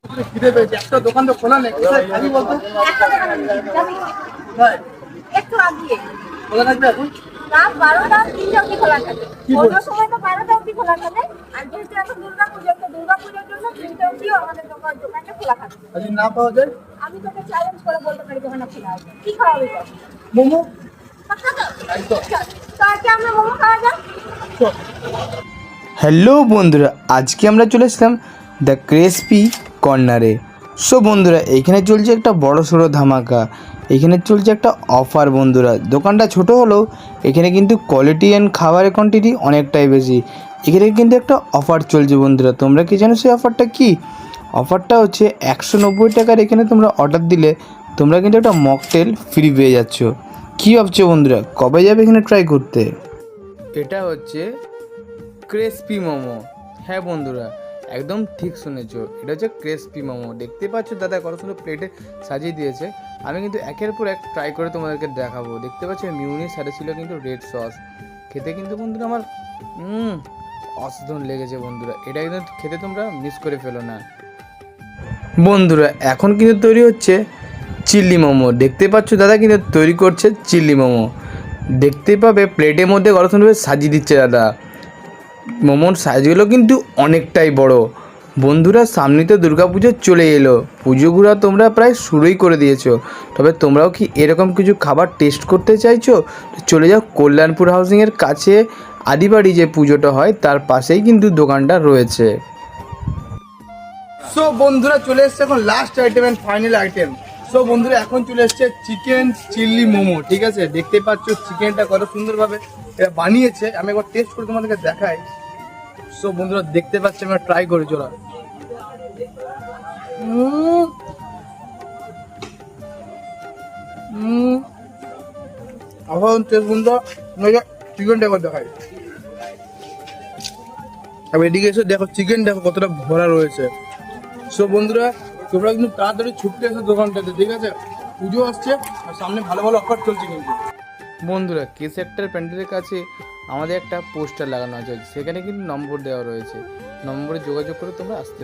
খিদে পেয়েছে, একটা দোকান তো খোলা নেই, কোথায় খাবি বলতো? একটা দোকানে যাবি কোথায়? একটু আগিয়ে খোলা থাকবে এখন? রাত 12টা 3টা অবধি খোলা থাকে। কি অন্য বলছিস? সময় তো 12টা অবধি খোলা থাকে। আর যেহেতু এখন দুর্গাপুজো, তো দুর্গাপুজোর জন্য 3টা অবধিও আমাদের দোকানটা খোলা থাকে। যদি না পাওয়া যায়? আমি তোকে চ্যালেঞ্জ করে বলতে পারি দোকানটা খোলা আছে। কি খাওয়াবি বল? মোমো। পাক্কা তো? একদম। চল, তো আজকে আমরা মোমো খাওয়া যাক। চল। হ্যালো বন্ধুরা, আজকে আমরা চলে এসলাম দ্য ক্রিসপি কর্নারে। সো বন্ধুরা, এখানে চলছে একটা বড় সড়ো ধামাকা। এখানে চলছে একটা অফার বন্ধুরা। দোকানটা ছোট হলেও এখানে কিন্তু কোয়ালিটি অ্যান্ড খাবারের কোয়ান্টিটি অনেকটাই বেশি। এখানে কিন্তু একটা অফার চলছে বন্ধুরা। তোমরা কি জানো সেই অফারটা কি? অফারটা হচ্ছে 190 টাকার এখানে তোমরা অর্ডার দিলে তোমরা কিন্তু একটা মকটেল ফ্রি পেয়ে যাচ্ছ। কী ভাবছো বন্ধুরা, কবে যাবে এখানে ট্রাই করতে? এটা হচ্ছে ক্রিসপি মোমো। হ্যাঁ বন্ধুরা, একদম ঠিক শুনেছো, এটা হচ্ছে ক্রিসপি মোমো। দেখতে পাচ্ছ দাদা কত সুন্দর প্লেটে সাজিয়ে দিয়েছে। আমি কিন্তু একের পর এক ট্রাই করে তোমাদেরকে দেখাবো। দেখতে পাচ্ছ মিউনির সাথে ছিল কিন্তু রেড সস। খেতে কিন্তু বন্ধুরা আমার অসাধারণ লেগেছে বন্ধুরা। এটা কিন্তু খেতে তোমরা মিস করে ফেলো না বন্ধুরা। এখন কিন্তু তৈরি হচ্ছে চিল্লি মোমো। দেখতে পাচ্ছ দাদা কিন্তু তৈরি করছে চিল্লি মোমো। দেখতে পাবে প্লেটের মধ্যে কত সুন্দরভাবে সাজিয়ে দিচ্ছে দাদা। মোমোর সাইজগুলো কিন্তু অনেকটাই বড় বন্ধুরা। সামনে তো দুর্গাপুজো চলে এলো, পুজো ঘোরা তোমরা প্রায় শুরুই করে দিয়েছো। তবে তোমরাও কি এরকম কিছু খাবার টেস্ট করতে চাইছো? চলে যাও কল্যাণপুর হাউসিংয়ের কাছে আদিবাড়ি যে পুজোটা হয় তার পাশেই কিন্তু দোকানটা রয়েছে। সো বন্ধুরা, চলে এসছে এখন last item and final item. So বন্ধুরা, এখন চলে এসছে চিকেন চিল্লি মোমো। ঠিক আছে, দেখতে পাচ্ছ চিকেনটা কত সুন্দরভাবে এটা বানিয়েছে। আমি একবার টেস্ট করে তোমাদেরকে দেখাই। সো বন্ধুরা, দেখতে পাচ্ছি, আমরা ট্রাই করি। চলো। এখন টেস্ট বন্ধুরা চিকেনটা একবার দেখাই। আমি এদিকে এসে দেখো চিকেন, দেখো কতটা ভরা রয়েছে। সো বন্ধুরা, তোমরা কিন্তু তাড়াতাড়ি ছুটতে এসো দোকানটাতে। ঠিক আছে, পুজো আসছে আর সামনে ভালো ভালো অফার চলছে কিন্তু। বন্ধুরা, কে সেক্টর প্যান্ডেলের কাছে আমাদের একটা পোস্টার লাগানো আছে, সেখানে কিন্তু নম্বর দেওয়া রয়েছে। নম্বরে যোগাযোগ করে তোমরা আসতে